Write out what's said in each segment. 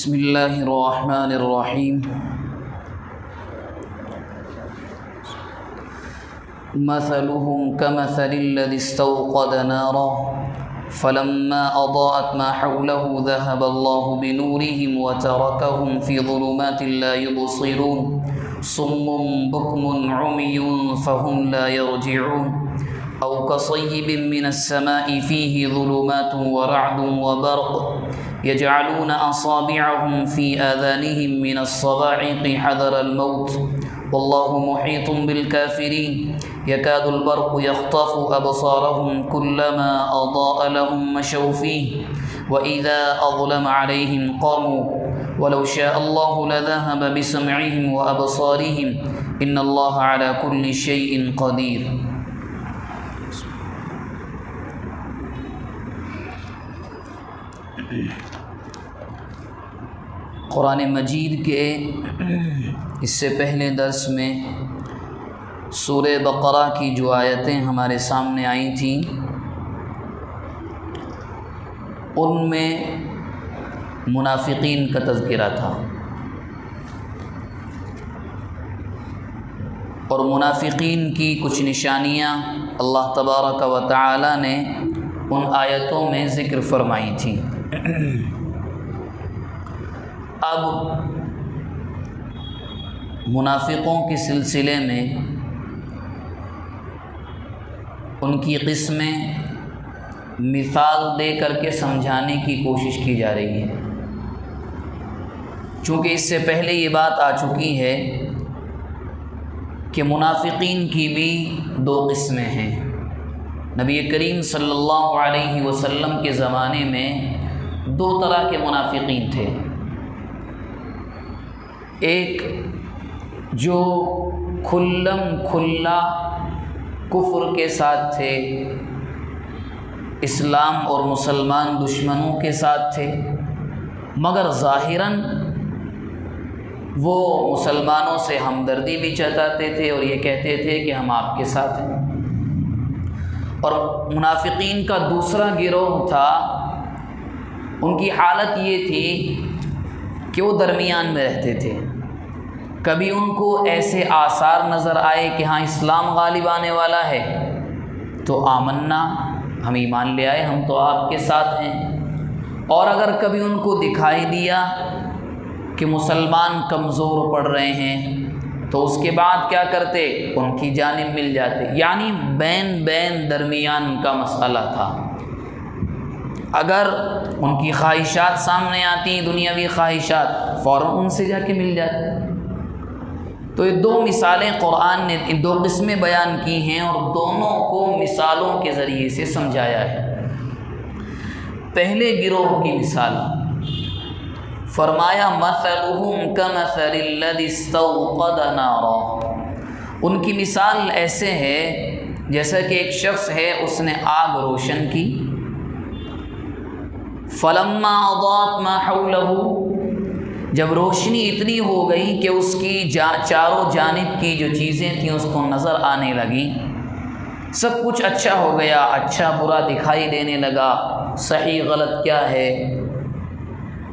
بسم اللہ الرحمن الرحیم مثلهم كمثل الذي استوقد نارا فلما أضاءت ما حوله ذهب الله بنورهم وتركهم في ظلمات لا يبصرون صم بكم عمي فهم لا يرجعون أو كصيب من السماء فيه ظلمات ورعد وبرق يجعلون أصابعهم في آذانهم من الصواعق حذر الموت والله محيط بالكافرين يكاد البرق يخطف أبصارهم كلما أضاء لهم مشوا فيه وإذا أظلم عليهم قاموا ولو شاء الله لذهب بسمعهم وأبصارهم إن الله على كل شيء قدير. قرآن مجید کے اس سے پہلے درس میں سورہ بقرہ کی جو آیتیں ہمارے سامنے آئی تھیں ان میں منافقین کا تذکرہ تھا، اور منافقین کی کچھ نشانیاں اللہ تبارک و تعالی نے ان آیتوں میں ذکر فرمائی تھیں۔ اب منافقوں کے سلسلے میں ان کی قسمیں مثال دے کر کے سمجھانے کی کوشش کی جا رہی ہے، چونکہ اس سے پہلے یہ بات آ چکی ہے کہ منافقین کی بھی دو قسمیں ہیں۔ نبی کریم صلی اللہ علیہ وسلم کے زمانے میں دو طرح کے منافقین تھے، ایک جو کھلم کھلا کفر کے ساتھ تھے، اسلام اور مسلمان دشمنوں کے ساتھ تھے، مگر ظاہراً وہ مسلمانوں سے ہمدردی بھی جتاتے تھے اور یہ کہتے تھے کہ ہم آپ کے ساتھ ہیں۔ اور منافقین کا دوسرا گروہ تھا، ان کی حالت یہ تھی کہ وہ درمیان میں رہتے تھے۔ کبھی ان کو ایسے آثار نظر آئے کہ ہاں اسلام غالب آنے والا ہے تو آمنا، ہم ایمان لے آئے، ہم تو آپ کے ساتھ ہیں، اور اگر کبھی ان کو دکھائی دیا کہ مسلمان کمزور پڑ رہے ہیں تو اس کے بعد کیا کرتے، ان کی جانب مل جاتے، یعنی بین درمیان کا مسئلہ تھا۔ اگر ان کی خواہشات سامنے آتی، دنیاوی خواہشات، فوراً ان سے جا کے مل جاتے۔ تو یہ دو مثالیں قرآن نے ان دو قسمیں بیان کی ہیں اور دونوں کو مثالوں کے ذریعے سے سمجھایا ہے۔ پہلے گروہ کی مثال فرمایا مثلهم كمثل الذي استوقد نارا، ان کی مثال ایسے ہے جیسا کہ ایک شخص ہے، اس نے آگ روشن کی، فلما اضاءت ما حوله، جب روشنی اتنی ہو گئی کہ اس کی چاروں جانب کی جو چیزیں تھیں اس کو نظر آنے لگی، سب کچھ اچھا ہو گیا، اچھا برا دکھائی دینے لگا، صحیح غلط کیا ہے،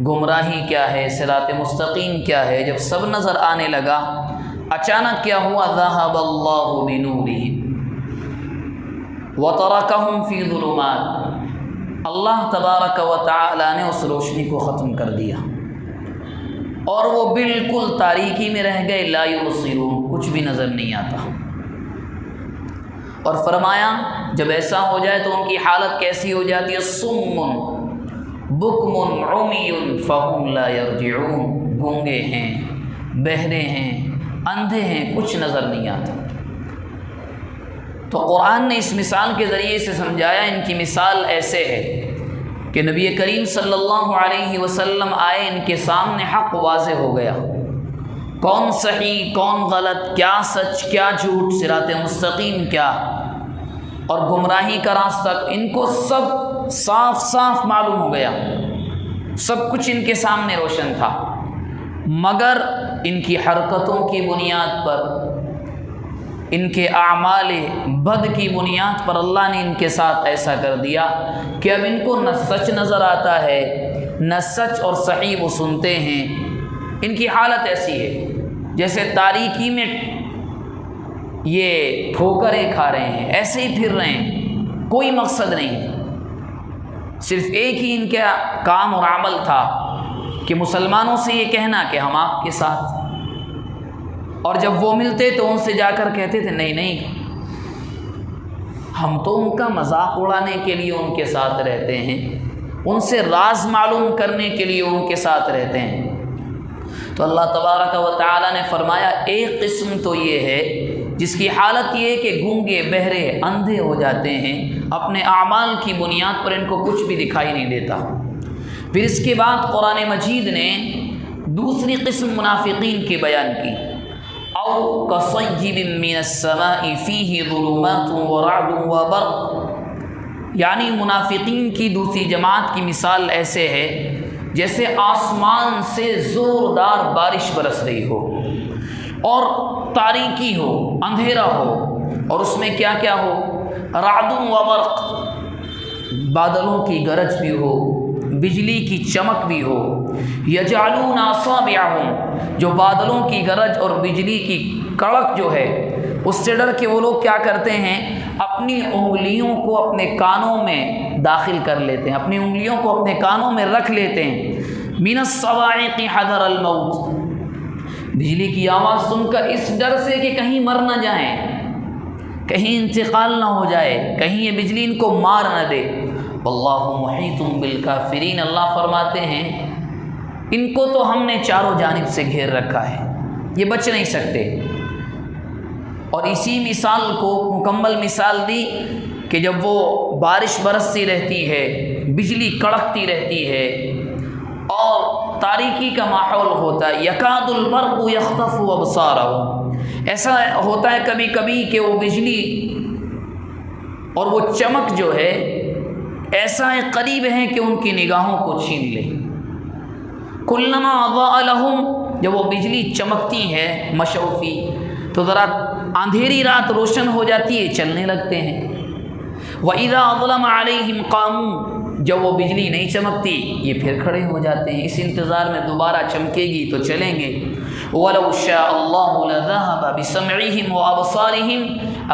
گمراہی کیا ہے، صراط مستقیم کیا ہے، جب سب نظر آنے لگا، اچانک کیا ہوا، ذهب اللہ بنورہم وترکہم فی ظلمات، اللہ تبارک و تعالی نے اس روشنی کو ختم کر دیا اور وہ بالکل تاریکی میں رہ گئے، لا یبصرون، کچھ بھی نظر نہیں آتا۔ اور فرمایا جب ایسا ہو جائے تو ان کی حالت کیسی ہو جاتی ہے، صم بکم عمی فہم لا یرجعون، گونگے ہیں، بہرے ہیں، اندھے ہیں، کچھ نظر نہیں آتا۔ تو قرآن نے اس مثال کے ذریعے سے سمجھایا، ان کی مثال ایسے ہے کہ نبی کریم صلی اللہ علیہ وسلم آئے، ان کے سامنے حق واضح ہو گیا، کون صحیح کون غلط، کیا سچ کیا جھوٹ، صراط مستقیم کیا اور گمراہی کا راستہ، ان کو سب صاف صاف معلوم ہو گیا، سب کچھ ان کے سامنے روشن تھا، مگر ان کی حرکتوں کی بنیاد پر، ان کے اعمال بد کی بنیاد پر اللہ نے ان کے ساتھ ایسا کر دیا کہ اب ان کو نہ سچ نظر آتا ہے، نہ سچ اور صحیح وہ سنتے ہیں۔ ان کی حالت ایسی ہے جیسے تاریکی میں یہ ٹھوکریں کھا رہے ہیں، ایسے ہی پھر رہے ہیں، کوئی مقصد نہیں، صرف ایک ہی ان کا کام اور عمل تھا کہ مسلمانوں سے یہ کہنا کہ ہم آپ کے ساتھ، اور جب وہ ملتے تو ان سے جا کر کہتے تھے نہیں نہیں، ہم تو ان کا مذاق اڑانے کے لیے ان کے ساتھ رہتے ہیں، ان سے راز معلوم کرنے کے لیے ان کے ساتھ رہتے ہیں۔ تو اللہ تبارک و تعالی نے فرمایا ایک قسم تو یہ ہے جس کی حالت یہ ہے کہ گونگے بہرے اندھے ہو جاتے ہیں، اپنے اعمال کی بنیاد پر ان کو کچھ بھی دکھائی نہیں دیتا۔ پھر اس کے بعد قرآن مجید نے دوسری قسم منافقین کی بیان کی، او کصیب من السماء فیہ ظلمات ورعد وبرق، یعنی منافقین کی دوسری جماعت کی مثال ایسے ہے جیسے آسمان سے زوردار بارش برس رہی ہو اور تاریکی ہو، اندھیرا ہو، اور اس میں کیا کیا ہو، رعد و برق، بادلوں کی گرج بھی ہو، بجلی کی چمک بھی ہو، یجعلون اصابعہم، جو بادلوں کی گرج اور بجلی کی کڑک جو ہے اس سے ڈر کے وہ لوگ کیا کرتے ہیں، اپنی انگلیوں کو اپنے کانوں میں داخل کر لیتے ہیں، اپنی انگلیوں کو اپنے کانوں میں رکھ لیتے ہیں، من الصواعق حذر الموت، بجلی کی آواز سن کر اس ڈر سے کہ کہیں مر نہ جائیں، کہیں انتقال نہ ہو جائے، کہیں یہ بجلی ان کو مار نہ دے۔ واللہ محیط بالکافرین، اللہ فرماتے ہیں ان کو تو ہم نے چاروں جانب سے گھیر رکھا ہے، یہ بچ نہیں سکتے۔ اور اسی مثال کو مکمل مثال دی کہ جب وہ بارش برستی رہتی ہے، بجلی کڑکتی رہتی ہے اور تاریکی کا ماحول ہوتا ہے، یکاد البرق یخطف ابصارہم، ایسا ہوتا ہے کبھی کبھی کہ وہ بجلی اور وہ چمک جو ہے ایسا ہے قریب ہے کہ ان کی نگاہوں کو چھین لے۔ کلما اضاء لہم، جب وہ بجلی چمکتی ہے مشوا فیہ تو ذرا اندھیری رات روشن ہو جاتی ہے، چلنے لگتے ہیں۔ وَإِذَا أَظْلَمَ عَلَيْهِمْ قَامُوا، جب وہ بجلی نہیں چمکتی یہ پھر کھڑے ہو جاتے ہیں، اس انتظار میں دوبارہ چمکے گی تو چلیں گے۔ وَلَوْ شَاءَ اللَّهُ لَذَهَبَ بِسَمْعِهِمْ وَأَبْصَارِهِمْ،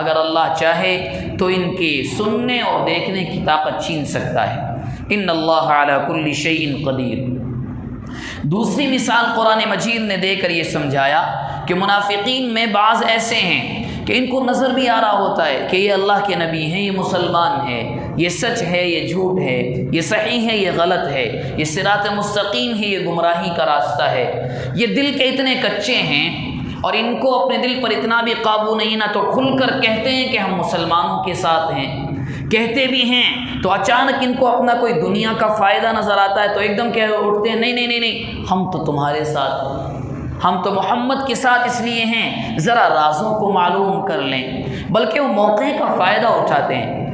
اگر اللہ چاہے تو ان کے سننے اور دیکھنے کی طاقت چھین سکتا ہے۔ إِنَّ اللَّهَ عَلَى كُلِّ شَيْءٍ قَدِيرٌ۔ دوسری مثال قرآن مجید نے دے کر یہ سمجھایا کہ منافقین میں بعض ایسے ہیں کہ ان کو نظر بھی آ رہا ہوتا ہے کہ یہ اللہ کے نبی ہیں، یہ مسلمان ہے، یہ سچ ہے، یہ جھوٹ ہے، یہ صحیح ہے، یہ غلط ہے، یہ صراط مستقیم ہے، یہ گمراہی کا راستہ ہے۔ یہ دل کے اتنے کچے ہیں اور ان کو اپنے دل پر اتنا بھی قابو نہیں، نہ تو کھل کر کہتے ہیں کہ ہم مسلمانوں کے ساتھ ہیں، کہتے بھی ہیں تو اچانک ان کو اپنا کوئی دنیا کا فائدہ نظر آتا ہے تو ایک دم کہہ اٹھتے ہیں نہیں نہیں نہیں نہیں، ہم تو تمہارے ساتھ ہیں، ہم تو محمد کے ساتھ اس لیے ہیں ذرا رازوں کو معلوم کر لیں، بلکہ وہ موقع کا فائدہ اٹھاتے ہیں۔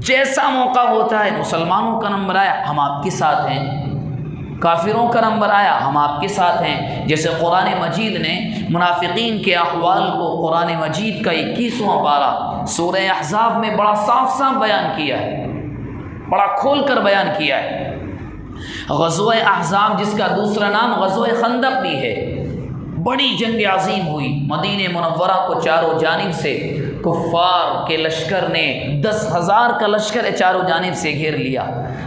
جیسا موقع ہوتا ہے، مسلمانوں کا نمبر آیا ہم آپ کے ساتھ ہیں، کافروں کا نمبر آیا ہم آپ کے ساتھ ہیں۔ جیسے قرآن مجید نے منافقین کے احوال کو قرآن مجید کا 21واں پارہ سورہ احزاب میں بڑا صاف صاف بیان کیا ہے، بڑا کھول کر بیان کیا ہے۔ غزوہ احزاب جس کا دوسرا نام غزوہ خندق بھی ہے، بڑی جنگ عظیم ہوئی، مدینہ منورہ کو چاروں جانب سے کفار کے لشکر نے 10,000 کا لشکر چاروں جانب سے گھیر لیا۔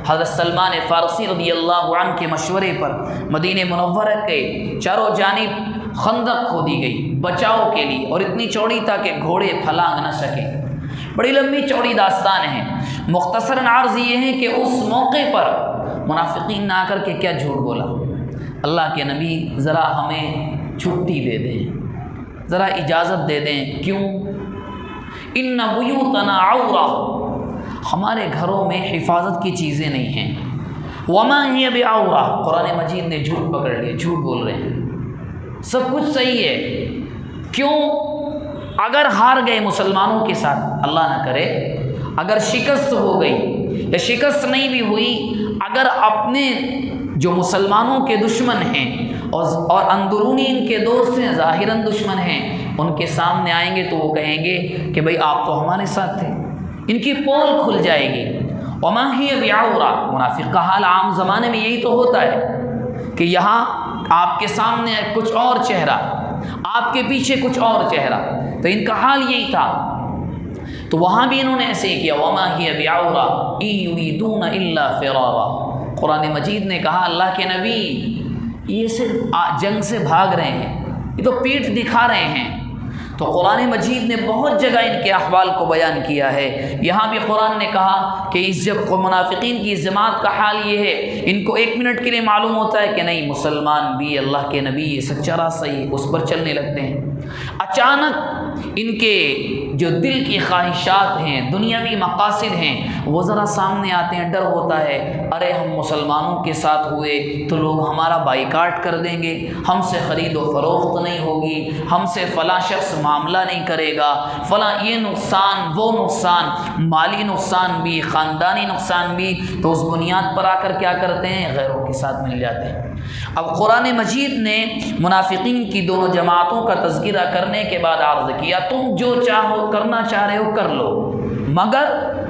حضرت سلمان فارسی رضی اللہ عنہ کے مشورے پر مدینہ منورہ کے چاروں جانب خندق کھودی گئی بچاؤ کے لیے، اور اتنی چوڑی تھا کہ گھوڑے پھلانگ نہ سکیں، بڑی لمبی چوڑی داستان ہے۔ مختصراً عرض یہ ہے کہ اس موقع پر منافقین نے آ کر کے کیا جھوٹ بولا، اللہ کے نبی ذرا ہمیں چھٹی دے دیں، ذرا اجازت دے دیں، کیوں؟ ان بیوتنا عورہ، ہمارے گھروں میں حفاظت کی چیزیں نہیں ہیں، وما ہی بعورہ، قرآن مجید نے جھوٹ پکڑ لیا، جھوٹ بول رہے ہیں، سب کچھ صحیح ہے، کیوں؟ اگر ہار گئے مسلمانوں کے ساتھ، اللہ نہ کرے اگر شکست ہو گئی یا شکست نہیں بھی ہوئی، اگر اپنے جو مسلمانوں کے دشمن ہیں اور اندرونی ان کے دوست ہیں، ظاہراً دشمن ہیں، ان کے سامنے آئیں گے تو وہ کہیں گے کہ بھئی آپ تو ہمارے ساتھ تھے، ان کی پول کھل جائے گی وما ہی بعورہ، منافق کا حال عام زمانے میں یہی تو ہوتا ہے کہ یہاں آپ کے سامنے کچھ اور چہرہ، آپ کے پیچھے کچھ اور چہرہ، تو ان کا حال یہی تھا۔ تو وہاں بھی انہوں نے ایسے ہی کیا، وما ہی بعورہ ان یریدون الا فرارا۔ قرآن مجید نے کہا اللہ کے نبی یہ صرف جنگ سے بھاگ رہے ہیں، یہ تو پیٹھ دکھا رہے ہیں۔ تو قرآن مجید نے بہت جگہ ان کے احوال کو بیان کیا ہے۔ یہاں بھی قرآن نے کہا کہ اس جب منافقین کی اس جماعت کا حال یہ ہے، ان کو ایک منٹ کے لیے معلوم ہوتا ہے کہ نہیں مسلمان بھی اللہ کے نبی یہ سچا راستہ صحیح، اس پر چلنے لگتے ہیں۔ اچانک ان کے جو دل کی خواہشات ہیں، دنیاوی مقاصد ہیں، وہ ذرا سامنے آتے ہیں، ڈر ہوتا ہے ارے ہم مسلمانوں کے ساتھ ہوئے تو لوگ ہمارا بائیکاٹ کر دیں گے، ہم سے خرید و فروخت نہیں ہوگی، ہم سے فلاں شخص معاملہ نہیں کرے گا، فلاں یہ نقصان وہ نقصان، مالی نقصان بھی خاندانی نقصان بھی۔ تو اس بنیاد پر آ کر کیا کرتے ہیں، غیروں کے ساتھ مل جاتے ہیں۔ اب قرآن مجید نے منافقین کی دونوں جماعتوں کا تذکرہ کرنے کے بعد عرض کیا تم جو چاہو کرنا چاہ رہے ہو کر لو، مگر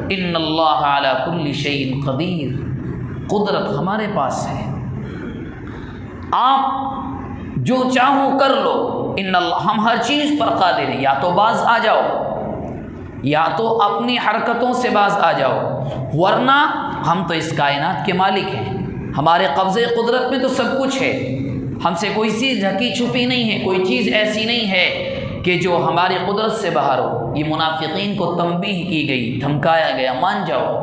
ان اللہ علی کل شیء قدیر، قدرت ہمارے پاس ہے، آپ جو چاہو کر لو، ان اللہ ہم ہر چیز پر قادر ہیں۔ یا تو باز آ جاؤ، یا تو اپنی حرکتوں سے باز آ جاؤ، ورنہ ہم تو اس کائنات کے مالک ہیں، ہمارے قبضے قدرت میں تو سب کچھ ہے، ہم سے کوئی چیز ڈھکی چھپی نہیں ہے، کوئی چیز ایسی نہیں ہے کہ جو ہماری قدرت سے باہر ہو۔ یہ منافقین کو تنبیہ کی گئی، دھمکایا گیا، مان جاؤ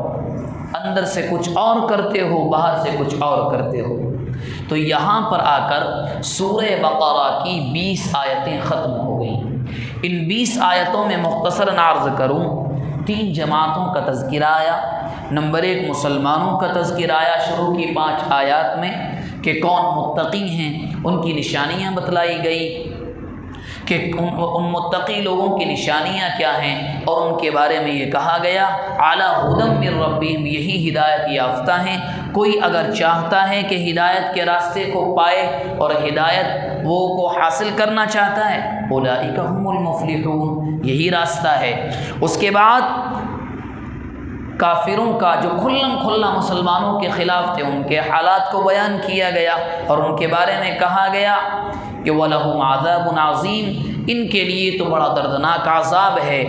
اندر سے کچھ اور کرتے ہو، باہر سے کچھ اور کرتے ہو۔ تو یہاں پر آ کر سورہ بقرہ کی 20 آیتیں ختم ہو گئیں۔ ان 20 آیتوں میں مختصراً عرض کروں، 3 جماعتوں کا تذکرہ آیا۔ نمبر 1 مسلمانوں کا تذکرہ آیا شروع کی 5 آیات میں کہ کون متقی ہیں، ان کی نشانیاں بتلائی گئی کہ ان متقی لوگوں کی نشانیاں کیا ہیں، اور ان کے بارے میں یہ کہا گیا اعلی ہدی من ربہم، یہی ہدایت یافتہ ہیں۔ کوئی اگر چاہتا ہے کہ ہدایت کے راستے کو پائے اور ہدایت وہ کو حاصل کرنا چاہتا ہے، اولئک هم المفلحون، یہی راستہ ہے۔ اس کے بعد کافروں کا جو کھلم کھلا مسلمانوں کے خلاف تھے، ان کے حالات کو بیان کیا گیا اور ان کے بارے میں کہا گیا کہ وَلَهُمْ عَذَابٌ عَظِيمٌ، ان کے لیے تو بڑا دردناک عذاب ہے،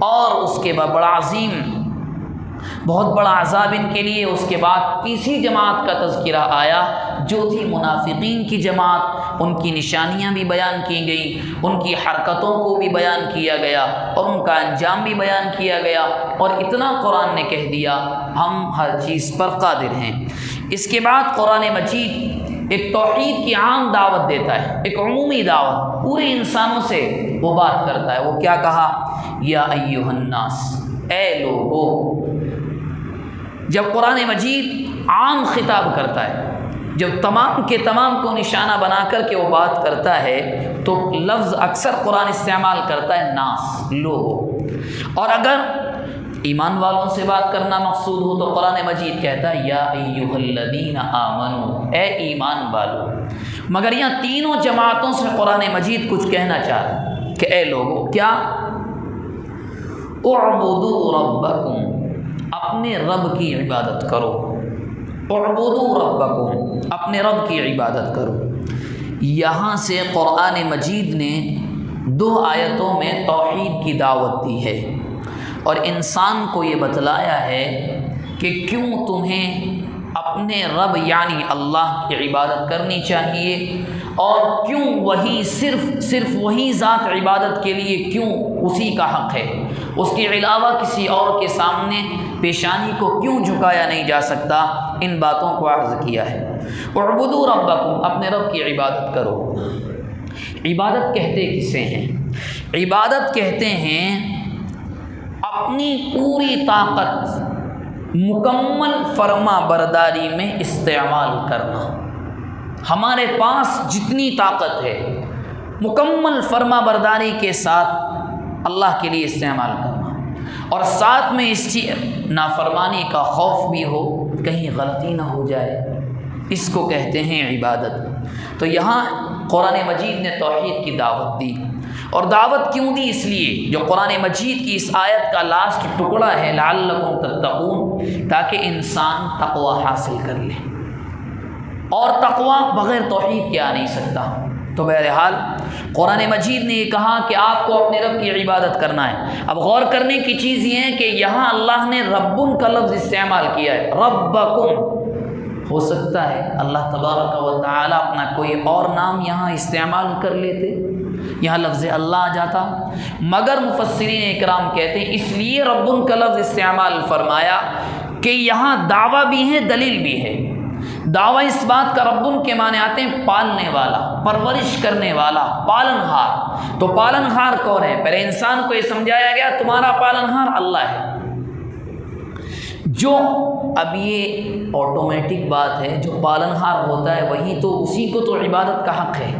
اور اس کے بعد بڑا عظیم، بہت بڑا عذاب ان کے لیے۔ اس کے بعد تیسری جماعت کا تذکرہ آیا جو تھی منافقین کی جماعت، ان کی نشانیاں بھی بیان کی گئی، ان کی حرکتوں کو بھی بیان کیا گیا اور ان کا انجام بھی بیان کیا گیا، اور اتنا قرآن نے کہہ دیا ہم ہر چیز پر قادر ہیں۔ اس کے بعد قرآن مجید ایک توحید کی عام دعوت دیتا ہے، ایک عمومی دعوت، پورے انسانوں سے وہ بات کرتا ہے۔ وہ کیا کہا، یا ایھا الناس، اے لوگو۔ جب قرآن مجید عام خطاب کرتا ہے، جب تمام کے تمام کو نشانہ بنا کر کے وہ بات کرتا ہے، تو لفظ اکثر قرآن استعمال کرتا ہے ناس، لوگو۔ اور اگر ایمان والوں سے بات کرنا مقصود ہو تو قرآن مجید کہتا ہے یا ایھا الذین آمنو، اے ایمان والو۔ مگر یہاں تینوں جماعتوں سے قرآن مجید کچھ کہنا چاہ رہا ہے کہ اے لوگو، کیا، اعبدوا ربکم، اپنے رب کی عبادت کرو، اعبدوا ربکم، اپنے رب کی عبادت کرو۔ یہاں سے قرآن مجید نے 2 آیتوں میں توحید کی دعوت دی ہے، اور انسان کو یہ بتلایا ہے کہ کیوں تمہیں اپنے رب یعنی اللہ کی عبادت کرنی چاہیے، اور کیوں وہی صرف وہی ذات عبادت کے لیے کیوں اسی کا حق ہے، اس کے علاوہ کسی اور کے سامنے پیشانی کو کیوں جھکایا نہیں جا سکتا، ان باتوں کو عرض کیا ہے۔ اعبدوا ربکم، اپنے رب کی عبادت کرو۔ عبادت کہتے کسے ہیں؟ عبادت کہتے ہیں اپنی پوری طاقت مکمل فرما برداری میں استعمال کرنا۔ ہمارے پاس جتنی طاقت ہے مکمل فرما برداری کے ساتھ اللہ کے لیے استعمال کرنا، اور ساتھ میں اس کی نافرمانی کا خوف بھی ہو، کہیں غلطی نہ ہو جائے، اس کو کہتے ہیں عبادت۔ تو یہاں قرآن مجید نے توحید کی دعوت دی، اور دعوت کیوں دی؟ اس لیے جو قرآن مجید کی اس آیت کا لاسٹ ٹکڑا ہے لعلکم تتقون، تاکہ انسان تقوی حاصل کر لے، اور تقوی بغیر توحید کے آ نہیں سکتا۔ تو بہرحال قرآن مجید نے یہ کہا کہ آپ کو اپنے رب کی عبادت کرنا ہے۔ اب غور کرنے کی چیز یہ ہے کہ یہاں اللہ نے ربن کا لفظ استعمال کیا ہے، ربکم۔ ہو سکتا ہے اللہ تبارک و تعالی اپنا کوئی اور نام یہاں استعمال کر لیتے، یہاں لفظ اللہ آ جاتا، مگر مفسرین اکرام کہتے ہیں اس لیے ربن کا لفظ استعمال فرمایا کہ یہاں دعویٰ بھی ہے، دلیل بھی ہے۔ دعویٰ اس بات کا ربن کے معنی آتے ہیں پالنے والا، پرورش کرنے والا، پالن ہار۔ تو پالن ہار کون ہے؟ پہلے انسان کو یہ سمجھایا گیا تمہارا پالن ہار اللہ ہے۔ جو اب یہ آٹومیٹک بات ہے، جو پالن ہار ہوتا ہے وہی تو اسی کو تو عبادت کا حق ہے،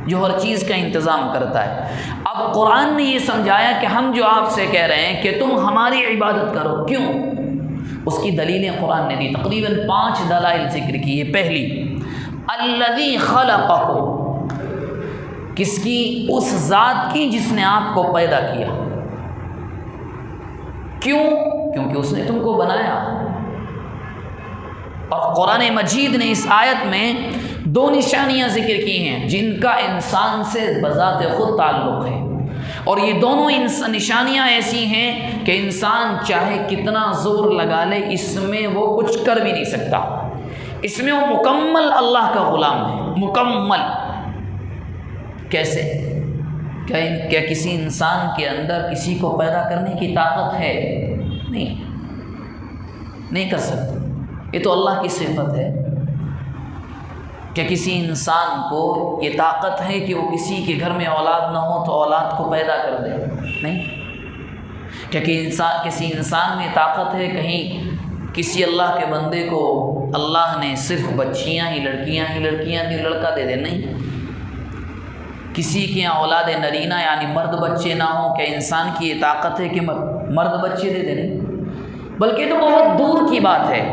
جو ہر چیز کا انتظام کرتا ہے۔ اب قرآن نے یہ سمجھایا کہ ہم جو آپ سے کہہ رہے ہیں کہ تم ہماری عبادت کرو، کیوں؟ اس کی دلیلیں قرآن نے دی، تقریباً 5 دلائل ذکر کی ہے۔ پہلی، الذی خلقکم، کس کی؟ اس ذات کی جس نے آپ کو پیدا کیا۔ کیوں؟ کیونکہ اس نے تم کو بنایا۔ اور قرآن مجید نے اس آیت میں 2 نشانیاں ذکر کی ہیں جن کا انسان سے بذات خود تعلق ہے، اور یہ دونوں نشانیاں ایسی ہیں کہ انسان چاہے کتنا زور لگا لے اس میں وہ کچھ کر بھی نہیں سکتا۔ اس میں وہ مکمل اللہ کا غلام ہے، مکمل۔ کیسے؟ کیا کسی انسان کے اندر کسی کو پیدا کرنے کی طاقت ہے؟ نہیں کر سکتا۔ یہ تو اللہ کی صفت ہے کہ کسی انسان کو یہ طاقت ہے کہ وہ کسی کے گھر میں اولاد نہ ہو تو اولاد کو پیدا کر دے؟ نہیں۔ کیا کسی انسان میں طاقت ہے کہیں کسی اللہ کے بندے کو اللہ نے صرف بچیاں ہی لڑکیاں دی، لڑکا دے دے؟ نہیں۔ کسی کے یہاں اولاد نرینہ یعنی مرد بچے نہ ہوں، کیا انسان کی یہ طاقت ہے کہ مرد بچے دے دے؟ نہیں، بلکہ تو بہت دور کی بات ہے۔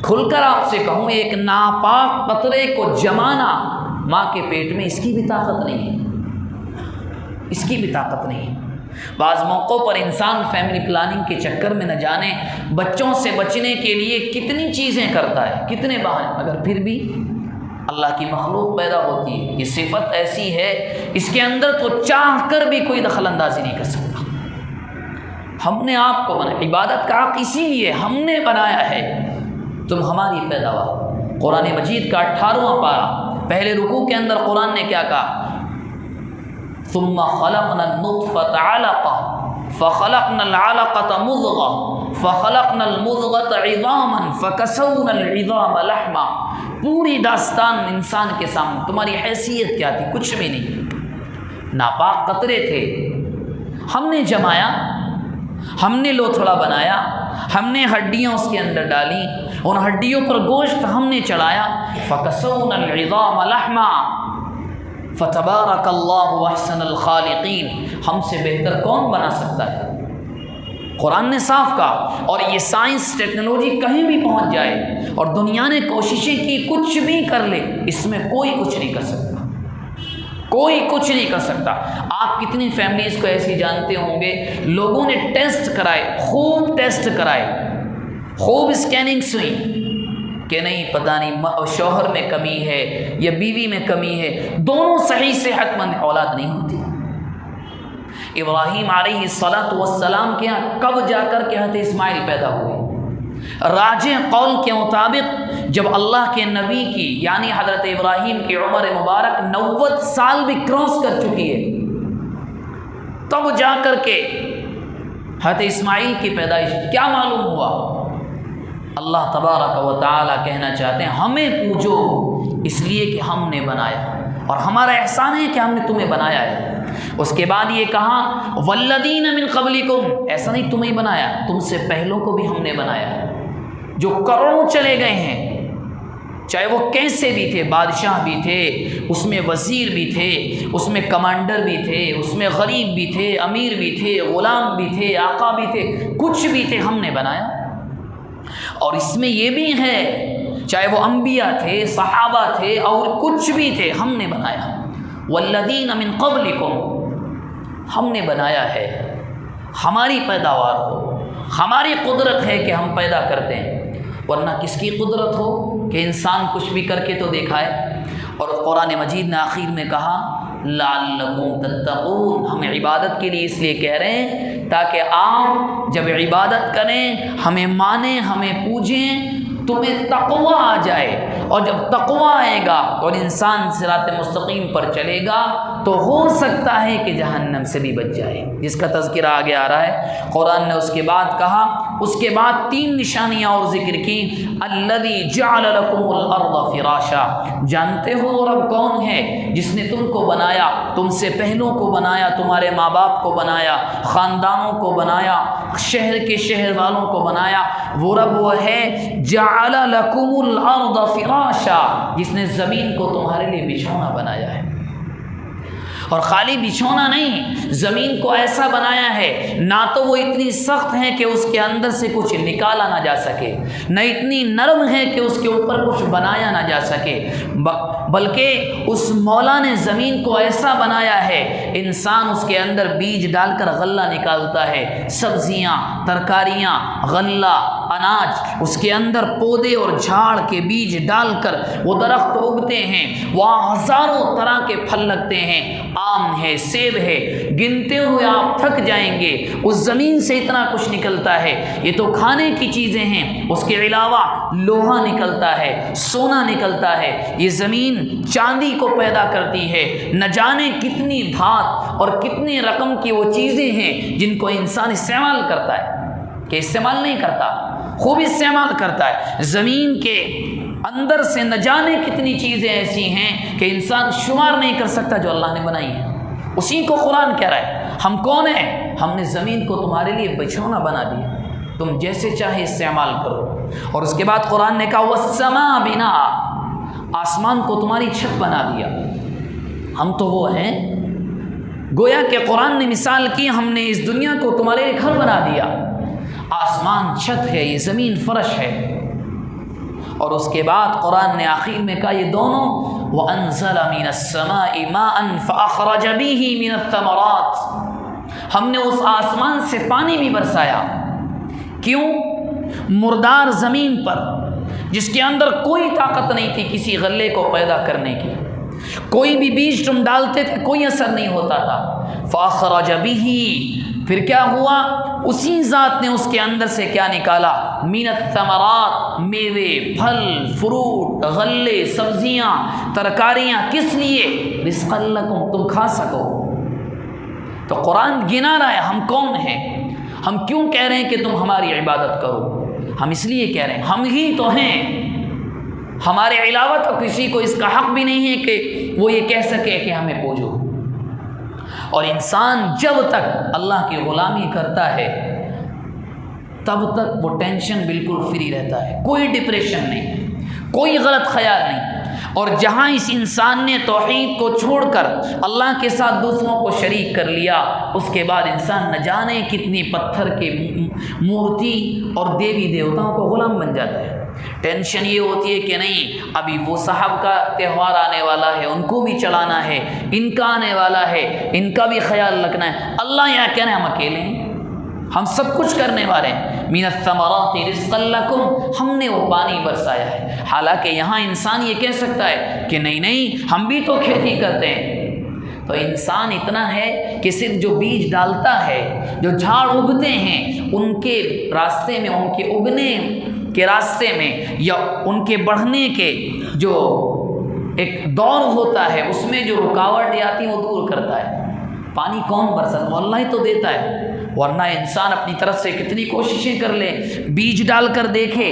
کھل کر آپ سے کہوں، ایک ناپاک قطرے کو جمانا ماں کے پیٹ میں، اس کی بھی طاقت نہیں ہے، اس کی بھی طاقت نہیں ہے۔ بعض موقعوں پر انسان فیملی پلاننگ کے چکر میں نہ جانے بچوں سے بچنے کے لیے کتنی چیزیں کرتا ہے، کتنے بہانے، مگر پھر بھی اللہ کی مخلوق پیدا ہوتی ہے۔ یہ صفت ایسی ہے، اس کے اندر تو چاہ کر بھی کوئی دخل اندازی نہیں کر سکتا۔ ہم نے آپ کو بنایا، عبادت کا حق اسی لیے ہم نے بنایا ہے، تم ہماری پیداوار۔ قرآن مجید کا 18واں پارہ پہلے رکوع کے اندر قرآن نے کیا کہا؟ ثم خلقنا النطفة علقة فخلقنا العلقة مضغة فخلقنا المضغة عظاما فكسونا العظام لحما۔ پوری داستان انسان کے سامنے، تمہاری حیثیت کیا تھی؟ کچھ بھی نہیں، ناپاک قطرے تھے، ہم نے جمایا، ہم نے لوتھڑا بنایا، ہم نے ہڈیاں اس کے اندر ڈالی، ان ہڈیوں پر گوشت ہم نے چڑھایا، فَكَسَوْنَا الْعِظَامَ لَحْمًا فَتَبَارَكَ اللَّهُ أَحْسَنَ الْخَالِقِينَ۔ ہم سے بہتر کون بنا سکتا ہے؟ قرآن نے صاف کہا۔ اور یہ سائنس ٹیکنالوجی کہیں بھی پہنچ جائے اور دنیا نے کوششیں کی کچھ بھی کر لے، اس میں کوئی کچھ نہیں کر سکتا، کوئی کچھ نہیں کر سکتا۔ آپ کتنی فیملیز کو ایسی جانتے ہوں گے، لوگوں نے ٹیسٹ کرائے، خوب ٹیسٹ کرائے، خوب اسکیننگس ہوئی کہ نہیں پتہ نہیں شوہر میں کمی ہے یا بیوی میں کمی ہے، دونوں صحیح صحت مند، اولاد نہیں ہوتی۔ ابراہیم علیہ السلام کے یہاں کب جا کر کے حضرت اسماعیل پیدا ہوئے؟ راجح قول کے مطابق جب اللہ کے نبی کی یعنی حضرت ابراہیم کی عمر مبارک 90 سال بھی کراس کر چکی ہے، تب جا کر کے حضرت اسماعیل کی پیدائش۔ کیا معلوم ہوا؟ اللہ تبارک و تعالی کہنا چاہتے ہیں ہمیں پوجو اس لیے کہ ہم نے بنایا، اور ہمارا احسان ہے کہ ہم نے تمہیں بنایا ہے۔ اس کے بعد یہ کہا والذین من قبلکم، ایسا نہیں تمہیں بنایا، تم سے پہلوں کو بھی ہم نے بنایا، جو کروڑوں چلے گئے ہیں، چاہے وہ کیسے بھی تھے، بادشاہ بھی تھے، اس میں وزیر بھی تھے، اس میں کمانڈر بھی تھے، اس میں غریب بھی تھے، امیر بھی تھے، غلام بھی تھے، آقا بھی تھے، کچھ بھی تھے، ہم نے بنایا۔ اور اس میں یہ بھی ہے چاہے وہ انبیاء تھے، صحابہ تھے، اور کچھ بھی تھے، ہم نے بنایا۔ والذین من قبلکم، ہم نے بنایا ہے، ہماری پیداوار ہو، ہماری قدرت ہے کہ ہم پیدا کرتے ہیں، ورنہ کس کی قدرت ہو کہ انسان کچھ بھی کر کے تو دکھائے۔ اور قرآن مجید نے آخر میں کہا لعلکم تتقون، ہم عبادت کے لیے اس لیے کہہ رہے ہیں تاکہ آپ جب عبادت کریں، ہمیں مانیں، ہمیں پوجیں، تمہیں تقوی آ جائے، اور جب تقوی آئے گا اور انسان صراط مستقیم پر چلے گا تو ہو سکتا ہے کہ جہنم سے بھی بچ جائے، جس کا تذکرہ آگے آ رہا ہے۔ قرآن نے اس کے بعد کہا، اس کے بعد 3 نشانیاں اور ذکر کی، الذی جعل لکم الارض فراشا، جانتے ہو رب کون ہے جس نے تم کو بنایا، تم سے پہلوں کو بنایا، تمہارے ماں باپ کو بنایا، خاندانوں کو بنایا، شہر کے شہر والوں کو بنایا، وہ رب وہ ہے جعل لکم الارض فراشا، جس نے زمین کو تمہارے لیے بچھونا بنایا ہے۔ اور خالی بچھونا نہیں، زمین کو ایسا بنایا ہے نہ تو وہ اتنی سخت ہے کہ اس کے اندر سے کچھ نکالا نہ جا سکے، نہ اتنی نرم ہے کہ اس کے اوپر کچھ بنایا نہ جا سکے، بلکہ اس مولا نے زمین کو ایسا بنایا ہے انسان اس کے اندر بیج ڈال کر غلہ نکالتا ہے، سبزیاں، ترکاریاں، غلہ، اناج، اس کے اندر پودے اور جھاڑ کے بیج ڈال کر وہ درخت اگتے ہیں، وہاں ہزاروں طرح کے پھل لگتے ہیں، آم ہے، سیب ہے، گنتے ہوئے آپ تھک جائیں گے، اس زمین سے اتنا کچھ نکلتا ہے۔ یہ تو کھانے کی چیزیں ہیں، اس کے علاوہ لوہا نکلتا ہے، سونا نکلتا ہے، یہ زمین چاندی کو پیدا کرتی ہے، نہ جانے کتنی دھات اور کتنے رقم کی وہ چیزیں ہیں جن کو انسان استعمال کرتا ہے، کہ استعمال نہیں کرتا، خوب استعمال کرتا ہے۔ زمین کے اندر سے نہ جانے کتنی چیزیں ایسی ہیں کہ انسان شمار نہیں کر سکتا جو اللہ نے بنائی ہیں، اسی کو قرآن کہہ رہا ہے۔ ہم کون ہیں؟ ہم نے زمین کو تمہارے لیے بچھونا بنا دیا، تم جیسے چاہے استعمال کرو۔ اور اس کے بعد قرآن نے کہا والسماء بناء، آسمان کو تمہاری چھت بنا دیا۔ ہم تو وہ ہیں، گویا کہ قرآن نے مثال کی، ہم نے اس دنیا کو تمہارے لیے گھر بنا دیا، آسمان چھت ہے، یہ زمین فرش ہے۔ اور اس کے بعد قرآن نے آخر میں کہا یہ دونوں وَأَنزَلَ مِنَ السَّمَاءِ مَاءً فَأَخْرَجَ بِهِ مِنَ الثَّمَرَاتِ، ہم نے اس آسمان سے پانی بھی برسایا۔ کیوں؟ مردار زمین پر جس کے اندر کوئی طاقت نہیں تھی کسی غلے کو پیدا کرنے کی، کوئی بھی بیج تم ڈالتے تھے کوئی اثر نہیں ہوتا تھا، فَأَخْرَجَ بِهِ، پھر کیا ہوا؟ اسی ذات نے اس کے اندر سے کیا نکالا؟ من الثمرات، میوے، پھل، فروٹ، غلے، سبزیاں، ترکاریاں، کس لیے؟ رزقا لکم، تم کھا سکو۔ تو قرآن گنا رہا ہے ہم کون ہیں، ہم کیوں کہہ رہے ہیں کہ تم ہماری عبادت کرو؟ ہم اس لیے کہہ رہے ہیں ہم ہی تو ہیں، ہمارے علاوہ تو کسی کو اس کا حق بھی نہیں ہے کہ وہ یہ کہہ سکے کہ ہمیں پوجو۔ اور انسان جب تک اللہ کی غلامی کرتا ہے تب تک وہ ٹینشن بالکل فری رہتا ہے، کوئی ڈپریشن نہیں، کوئی غلط خیال نہیں۔ اور جہاں اس انسان نے توحید کو چھوڑ کر اللہ کے ساتھ دوسروں کو شریک کر لیا، اس کے بعد انسان نہ جانے کتنی پتھر کے مورتی اور دیوی دیوتاؤں کو غلام بن جاتا ہے۔ ٹینشن یہ ہوتی ہے کہ نہیں ابھی وہ صاحب کا تہوار آنے والا ہے، ان کو بھی چلانا ہے، ان کا آنے والا ہے، ان کا بھی خیال رکھنا ہے۔ اللہ یہاں کہہ رہے ہیں ہم اکیلے ہیں، ہم سب کچھ کرنے والے ہیں۔ من الثمرات رزقا لکم، ہم نے وہ پانی برسایا ہے۔ حالانکہ یہاں انسان یہ کہہ سکتا ہے کہ نہیں ہم بھی تو کھیتی کرتے ہیں۔ تو انسان اتنا ہے کہ صرف جو بیج ڈالتا ہے، جو جھاڑ اگتے ہیں، ان کے راستے میں، ان کے اگنے کے راستے میں یا ان کے بڑھنے کے جو ایک دور ہوتا ہے اس میں جو رکاوٹ آتی ہے وہ دور کرتا ہے۔ پانی کون برساتا ہے؟ اللہ ہی تو دیتا ہے، ورنہ انسان اپنی طرف سے کتنی کوششیں کر لے، بیج ڈال کر دیکھے،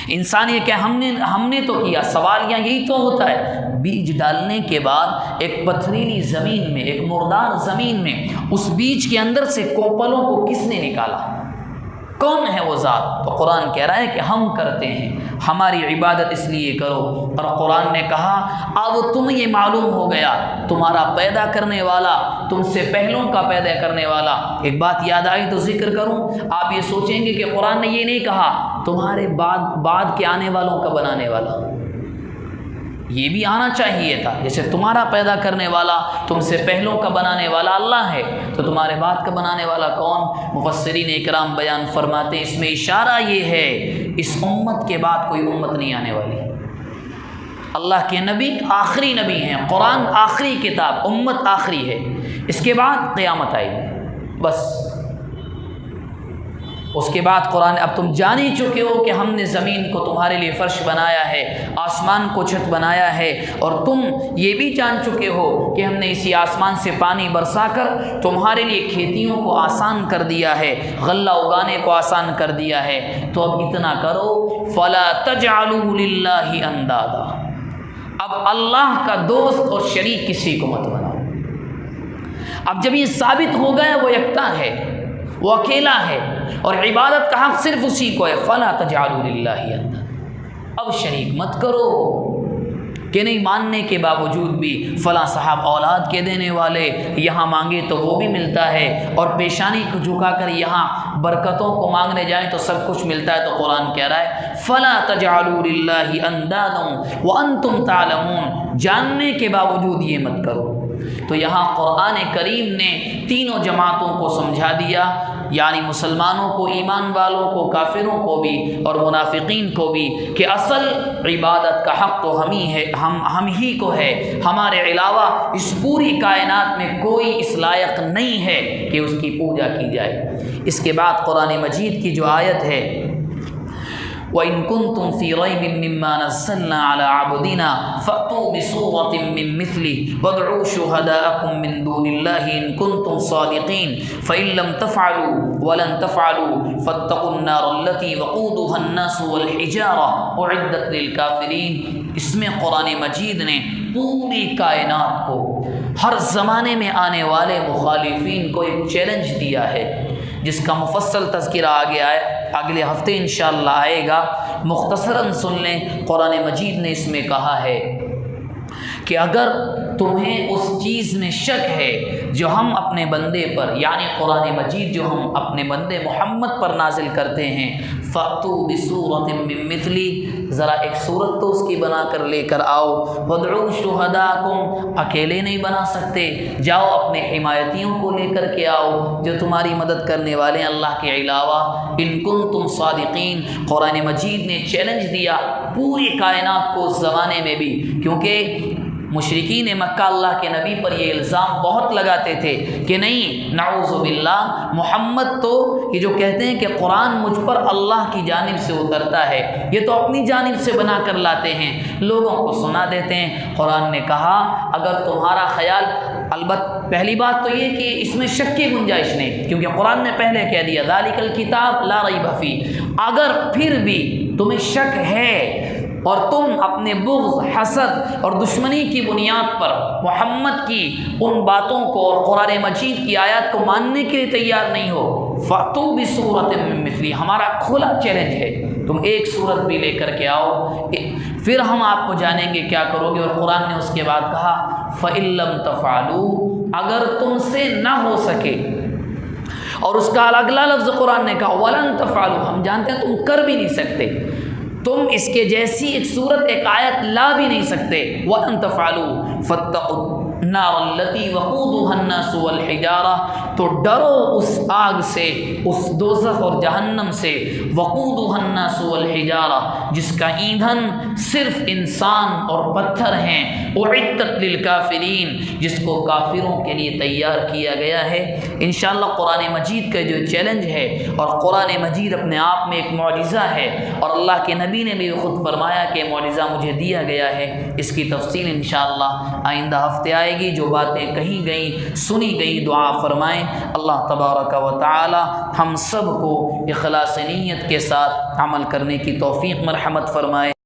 انسان یہ کہ ہم نے تو کیا، سوال یہی تو ہوتا ہے۔ بیج ڈالنے کے بعد ایک پتھریلی زمین میں، ایک مردار زمین میں اس بیج کے اندر سے کوپلوں کو کس نے نکالا؟ کون ہے وہ ذات؟ تو قرآن کہہ رہا ہے کہ ہم کرتے ہیں، ہماری عبادت اس لیے کرو۔ اور قرآن نے کہا اب تم یہ معلوم ہو گیا تمہارا پیدا کرنے والا، تم سے پہلوں کا پیدا کرنے والا۔ ایک بات یاد آئی تو ذکر کروں، آپ یہ سوچیں گے کہ قرآن نے یہ نہیں کہا تمہارے بعد کے آنے والوں کا بنانے والا، یہ بھی آنا چاہیے تھا. جیسے تمہارا پیدا کرنے والا، تم سے پہلوں کا بنانے والا اللہ ہے، تو تمہارے بعد کا بنانے والا کون؟ مفسرین اکرام بیان فرماتے ہیں اس میں اشارہ یہ ہے اس امت کے بعد کوئی امت نہیں آنے والی. اللہ کے نبی آخری نبی ہیں، قرآن آخری کتاب، امت آخری ہے، اس کے بعد قیامت آئے گی بس. اس کے بعد قرآن، اب تم جان ہی چکے ہو کہ ہم نے زمین کو تمہارے لیے فرش بنایا ہے، آسمان کو چھت بنایا ہے، اور تم یہ بھی جان چکے ہو کہ ہم نے اسی آسمان سے پانی برسا کر تمہارے لیے کھیتیوں کو آسان کر دیا ہے، غلہ اگانے کو آسان کر دیا ہے. تو اب اتنا کرو، فَلَا تَجْعَلُوا لِلَّهِ أَنْدَادًا، اب اللہ کا دوست اور شریک کسی کو مت بناؤ. اب جب یہ ثابت ہو گیا وہ یکتا ہے، وہ اکیلا ہے، اور عبادت کا حق صرف اسی کو ہے، فَلَا تَجْعَلُوا لِلَّهِ أَنْدَادًا، اب شریک مت کرو. کہ نہیں ماننے کے باوجود بھی فلاں صاحب اولاد کے دینے والے، یہاں مانگے تو وہ بھی ملتا ہے، اور پیشانی کو جھکا کر یہاں برکتوں کو مانگنے جائیں تو سب کچھ ملتا ہے. تو قرآن کہہ رہا ہے فَلَا تَجْعَلُوا لِلَّهِ أَنْدَادًا وَأَنْتُمْ تَعْلَمُونَ، جاننے کے باوجود یہ مت کرو. تو یہاں قرآن کریم نے تینوں جماعتوں کو سمجھا دیا، یعنی مسلمانوں کو، ایمان والوں کو، کافروں کو بھی اور منافقین کو بھی، کہ اصل عبادت کا حق تو ہم ہی کو ہے، ہمارے علاوہ اس پوری کائنات میں کوئی اس لائق نہیں ہے کہ اس کی پوجا کی جائے. اس کے بعد قرآن مجید کی جو آیت ہے وَإِن كُنتُمْ فِي رَيْبٍ مِّمَّا نَزَّلْنَا عَلَىٰ عَبْدِنَا فَأْتُوا بِسُورَةٍ مِّن مِّثْلِهِ وَادْعُوا شُهَدَاءَكُم مِّن دُونِ اللَّهِ إِن كُنتُمْ صَادِقِينَ فَإِن لَّمْ تَفْعَلُوا وَلَن تَفْعَلُوا فَاتَّقُوا النَّارَ الَّتِي وَقُودُهَا النَّاسُ وَالْحِجَارَةُ أُعِدَّتْ لِلْكَافِرِينَ. اس میں قرآن مجید نے پوری کائنات کو، ہر زمانے میں آنے والے مخالفین کو ایک چیلنج دیا ہے، جس کا مفصل تذکرہ آگے اگلے ہفتے انشاءاللہ آئے گا. مختصراً سن لیں، قرآن مجید نے اس میں کہا ہے کہ اگر تمہیں اس چیز میں شک ہے جو ہم اپنے بندے پر، یعنی قرآن مجید جو ہم اپنے بندے محمد پر نازل کرتے ہیں، فَأْتُوا بِسُورَةٍ مِّن مِّثْلِهِ، ذرا ایک صورت تو اس کی بنا کر لے کر آؤ. وَادْعُوا شُهَدَاءَكُمْ، اکیلے نہیں بنا سکتے، جاؤ اپنے حمایتیوں کو لے کر کے آؤ جو تمہاری مدد کرنے والے ہیں اللہ کے علاوہ. إِن كُنتُمْ صَادِقِينَ، قرآن مجید نے چیلنج دیا پوری کائنات کو اس زمانے میں بھی، کیونکہ مشرکین مکہ اللہ کے نبی پر یہ الزام بہت لگاتے تھے کہ نہیں، نعوذ باللہ، محمد تو یہ جو کہتے ہیں کہ قرآن مجھ پر اللہ کی جانب سے اترتا ہے، یہ تو اپنی جانب سے بنا کر لاتے ہیں، لوگوں کو سنا دیتے ہیں. قرآن نے کہا اگر تمہارا خیال، البتہ پہلی بات تو یہ کہ اس میں شک کی گنجائش نہیں، کیونکہ قرآن نے پہلے کہہ دیا ذالک الکتاب لا ریب فیہ. اگر پھر بھی تمہیں شک ہے اور تم اپنے بغض، حسد اور دشمنی کی بنیاد پر محمد کی ان باتوں کو اور قرآن مجید کی آیات کو ماننے کے لیے تیار نہیں ہو، فَأْتُوا بِسُورَةٍ مِّن مِّثْلِهِ، ہمارا کھلا چیلنج ہے، تم ایک صورت بھی لے کر کے آؤ، پھر ہم آپ کو جانیں گے کیا کرو گے. اور قرآن نے اس کے بعد کہا فَإِن لَّمْ تَفْعَلُوا، اگر تم سے نہ ہو سکے، اور اس کا اگلا لفظ قرآن نے کہا وَلَن تَفْعَلُوا، ہم جانتے ہیں تم کر بھی نہیں سکتے، تم اس کے جیسی ایک صورت، ایک آیت لا بھی نہیں سکتے. وَأَن تَفْعَلُوا فَاتَّقُوا النَّارَ الَّتِي وَقُودُهَا النَّاسُ وَالْحِجَارَةُ، تو ڈرو اس آگ سے، اس دوزخ اور جہنم سے، وَقُودُهَا النَّاسُ وَالْحِجَارَةُ، جس کا ایندھن صرف انسان اور پتھر ہیں، اُعِدَّتْ لِلْكَافِرِينَ، جس کو کافروں کے لیے تیار کیا گیا ہے. انشاءاللہ قرآن مجید کا جو چیلنج ہے، اور قرآن مجید اپنے آپ میں ایک معجزہ ہے، اور اللہ کے نبی نے بھی خود فرمایا کہ معجزہ مجھے دیا گیا ہے. اس کی تفصیل انشاءاللہ آئندہ ہفتے آئے گی. جو باتیں کہی گئیں، سنی گئی، دعا فرمائیں اللہ تبارک و تعالی ہم سب کو اخلاص نیت کے ساتھ عمل کرنے کی توفیق مرحمت فرمائے.